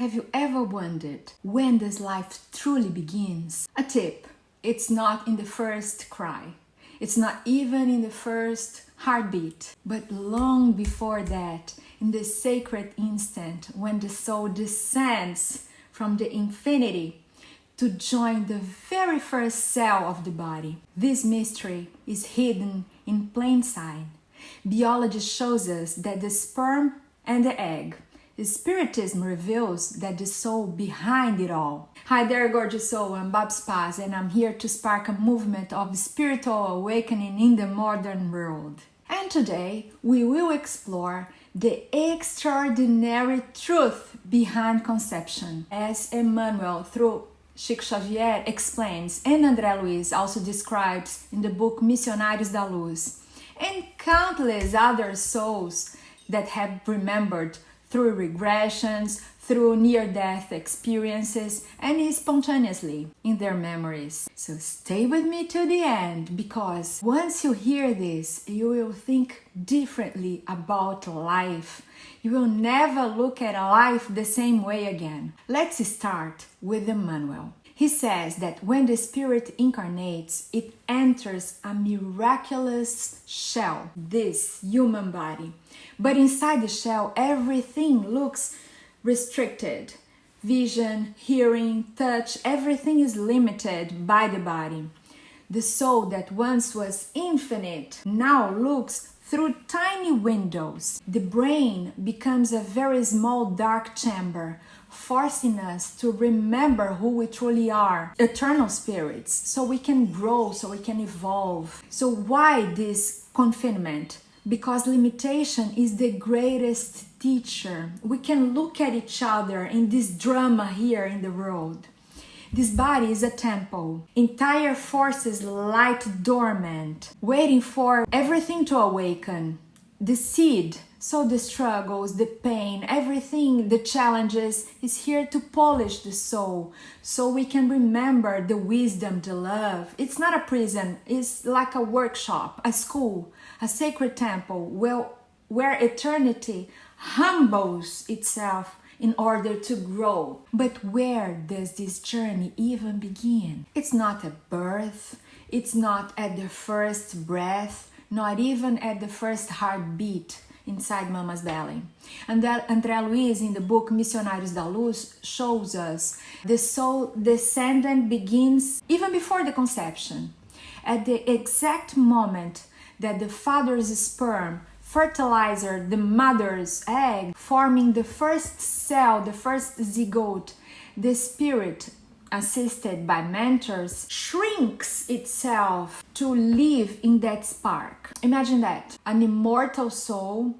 Have you ever wondered when this life truly begins? A tip: it's not in the first cry. It's not even in the first heartbeat, but long before that, in the sacred instant when the soul descends from the infinity to join the very first cell of the body. This mystery is hidden in plain sight. Biology shows us that the sperm and the egg. Spiritism reveals that the soul behind it all. Hi there, gorgeous soul. I'm Babs Paz, and I'm here to spark a movement of spiritual awakening in the modern world. And today we will explore the extraordinary truth behind conception, as Emmanuel, through Chico Xavier, explains, and André Luiz also describes in the book Missionários da Luz, and countless other souls that have remembered through regressions, through near-death experiences, and spontaneously in their memories. So stay with me to the end, because once you hear this, you will think differently about life. You will never look at life the same way again. Let's start with Emmanuel. He says that when the spirit incarnates, it enters a miraculous shell, this human body. But inside the shell, everything looks restricted. Vision, hearing, touch, everything is limited by the body. The soul that once was infinite now looks through tiny windows. The brain becomes a very small dark chamber, forcing us to remember who we truly are, eternal spirits, so we can grow, so we can evolve. So why this confinement? Because limitation is the greatest teacher. We can look at each other in this drama here in the world. This body is a temple. Entire forces lie dormant, waiting for everything to awaken. The seed, so the struggles, the pain, everything, the challenges is here to polish the soul, so we can remember the wisdom, the love. It's not a prison, it's like a workshop, a school, a sacred temple where eternity humbles itself in order to grow. But where does this journey even begin? It's not at birth, it's not at the first breath, not even at the first heartbeat inside Mama's belly. And that André Luiz in the book Missionários da Luz shows us the soul descendant begins even before the conception. At the exact moment that the father's sperm fertilizer the mother's egg, forming the first cell, the first zygote, the spirit, assisted by mentors, shrinks itself to live in that spark. Imagine that, an immortal soul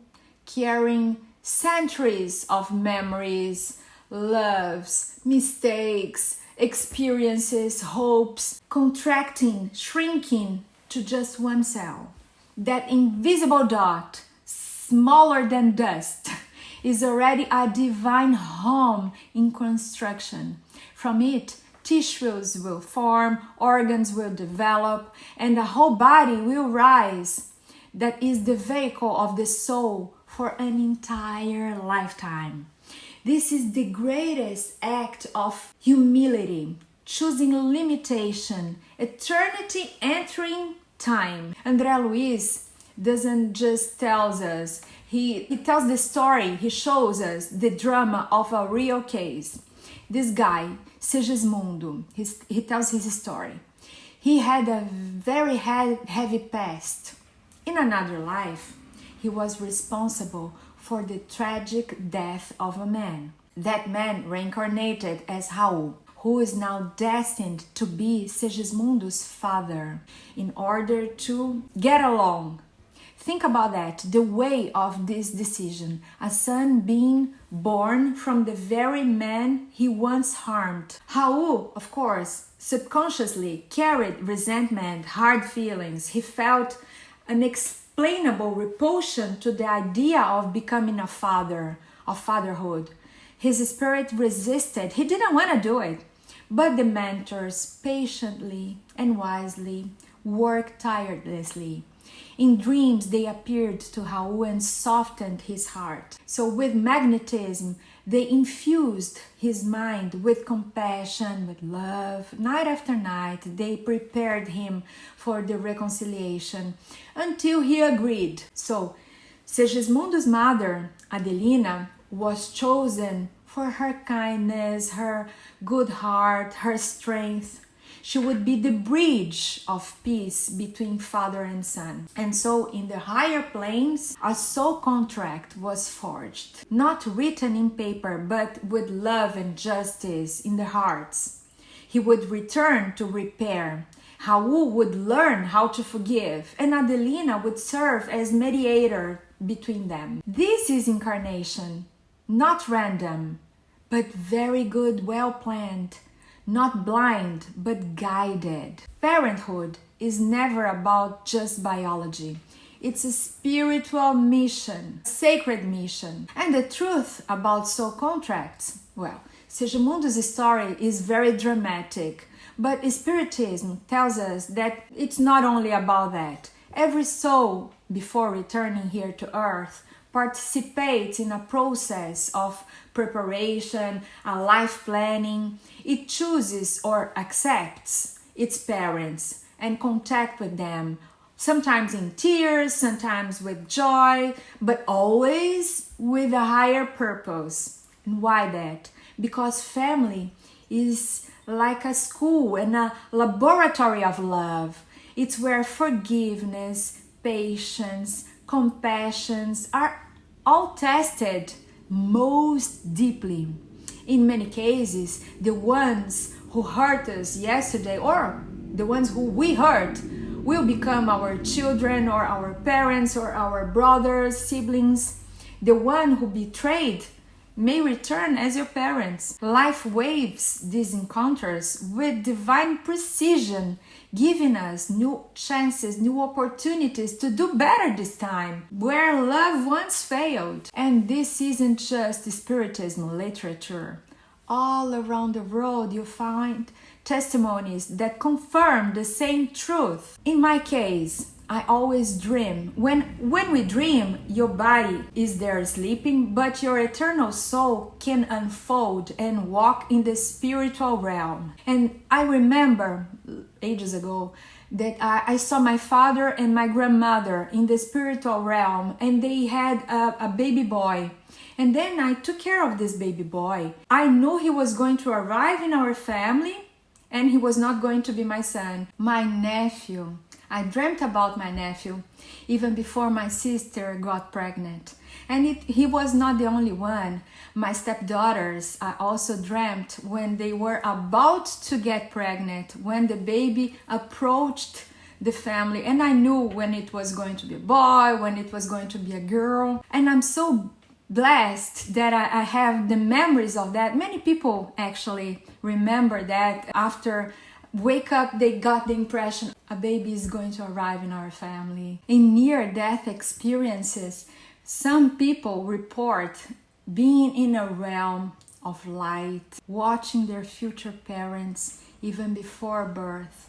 carrying centuries of memories, loves, mistakes, experiences, hopes, contracting, shrinking to just one cell. That invisible dot, smaller than dust, is already a divine home in construction. From it, tissues will form, organs will develop, and the whole body will rise. That is the vehicle of the soul for an entire lifetime. This is the greatest act of humility, choosing limitation, eternity entering time. André Luiz doesn't just tells us, he tells the story, he shows us the drama of a real case. This guy, Sigismundo, he tells his story. He had a very heavy past. In another life, he was responsible for the tragic death of a man. That man reincarnated as Raul, who is now destined to be Sigismundo's father, in order to get along. Think about that, the way of this decision. A son being born from the very man he once harmed. Raul, of course, subconsciously carried resentment, hard feelings. He felt an unexplainable repulsion to the idea of becoming a father, of fatherhood. His spirit resisted. He didn't want to do it. But the mentors patiently and wisely worked tirelessly. In dreams, they appeared to Raul and softened his heart. So with magnetism They infused his mind with compassion, with love. Night after night, they prepared him for the reconciliation until he agreed. So, Segismundo's mother, Adelina, was chosen for her kindness, her good heart, her strength. She would be the bridge of peace between father and son. And so in the higher planes, a soul contract was forged, not written in paper, but with love and justice in the hearts. He would return to repair. Raul would learn how to forgive, and Adelina would serve as mediator between them. This is incarnation, not random, but very good, well planned. Not blind, but guided. Parenthood is never about just biology. It's a spiritual mission, a sacred mission. And the truth about soul contracts, well, Segismundo's story is very dramatic, but Spiritism tells us that it's not only about that. Every soul, before returning here to earth, participates in a process of preparation, a life planning. It chooses or accepts its parents and contact with them, sometimes in tears, sometimes with joy, but always with a higher purpose. And why that? Because family is like a school and a laboratory of love. It's where forgiveness, patience, compassion are all tested most deeply. In many cases, the ones who hurt us yesterday or the ones who we hurt will become our children or our parents or our brothers, siblings. The one who betrayed may return as your parents. Life waves these encounters with divine precision, giving us new chances, new opportunities to do better this time, where love once failed. And this isn't just Spiritism literature. All around the world you find testimonies that confirm the same truth. In my case, I always dream. When we dream, your body is there sleeping, but your eternal soul can unfold and walk in the spiritual realm. And I remember ages ago that I saw my father and my grandmother in the spiritual realm, and they had a baby boy. And then I took care of this baby boy. I knew he was going to arrive in our family, and he was not going to be my son. My nephew. I dreamt about my nephew even before my sister got pregnant. And he was not the only one. My stepdaughters, I also dreamt when they were about to get pregnant, when the baby approached the family. And I knew when it was going to be a boy, when it was going to be a girl. And I'm so blessed that I have the memories of that. Many people actually remember that after wake up, they got the impression a baby is going to arrive in our family. In near-death experiences, some people report being in a realm of light, watching their future parents even before birth,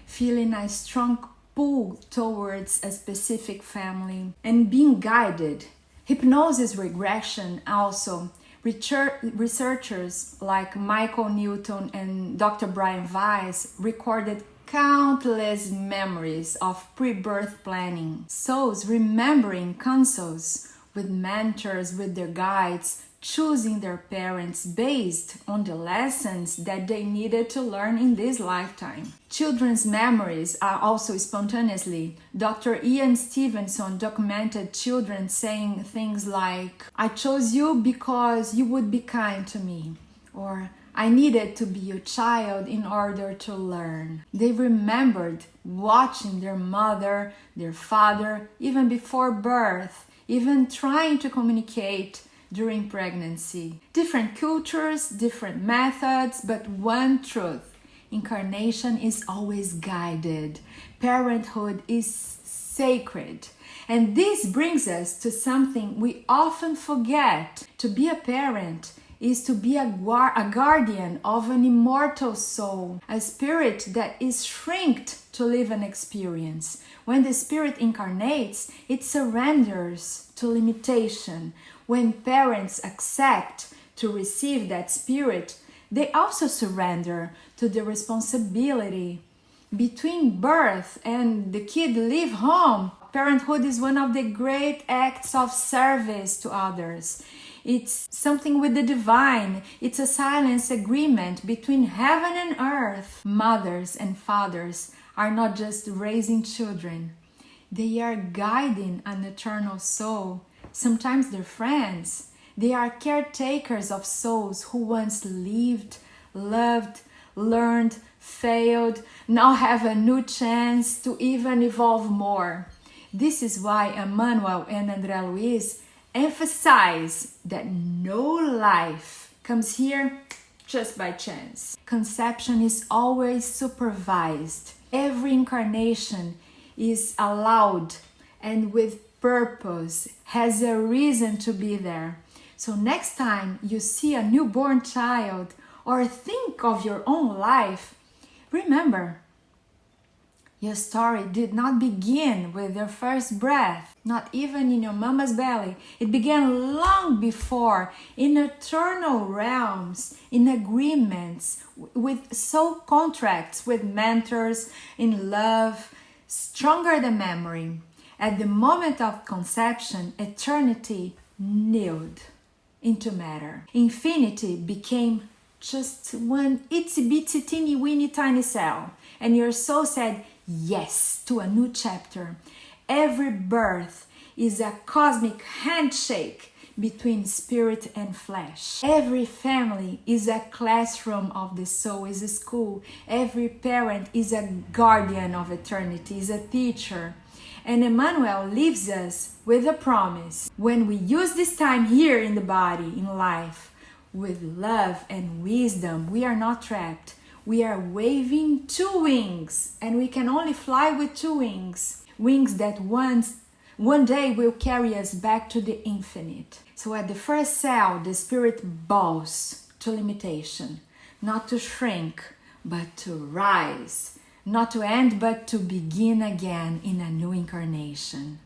feeling a strong pull towards a specific family, and being guided. Hypnosis regression also. Researchers like Michael Newton and Dr. Brian Weiss recorded countless memories of pre-birth planning. Souls remembering consults with mentors, with their guides, choosing their parents based on the lessons that they needed to learn in this lifetime. Children's memories are also spontaneously. Dr. Ian Stevenson documented children saying things like, "I chose you because you would be kind to me," or "I needed to be your child in order to learn." They remembered watching their mother, their father, even before birth, even trying to communicate during pregnancy. Different cultures, different methods, but one truth: incarnation is always guided. Parenthood is sacred. And this brings us to something we often forget. To be a parent is to be a guardian of an immortal soul, a spirit that is shrinked to live an experience. When the spirit incarnates, it surrenders to limitation. When parents accept to receive that spirit, they also surrender to the responsibility between birth and the kid leave home. Parenthood is one of the great acts of service to others. It's something with the divine. It's a silent agreement between heaven and earth. Mothers and fathers are not just raising children. They are guiding an eternal soul. Sometimes they're friends. They are caretakers of souls who once lived, loved, learned, failed, now have a new chance to even evolve more. This is why Emmanuel and André Luiz emphasize that no life comes here just by chance. Conception is always supervised. Every incarnation is allowed and with purpose, has a reason to be there. So next time you see a newborn child or think of your own life, remember, your story did not begin with your first breath, not even in your mama's belly. It began long before, in eternal realms, in agreements, with soul contracts, with mentors, in love, stronger than memory. At the moment of conception, eternity kneeled into matter. Infinity became just one itsy bitsy teeny weeny tiny cell, and your soul said yes to a new chapter. Every birth is a cosmic handshake between spirit and flesh. Every family is a classroom of the soul, is a school. Every parent is a guardian of eternity, is a teacher. And Emmanuel leaves us with a promise. When we use this time here in the body, in life, with love and wisdom, we are not trapped. We are waving two wings, and we can only fly with two wings. Wings that one day will carry us back to the infinite. So at the first cell, the spirit bows to limitation, not to shrink, but to rise, not to end, but to begin again in a new incarnation.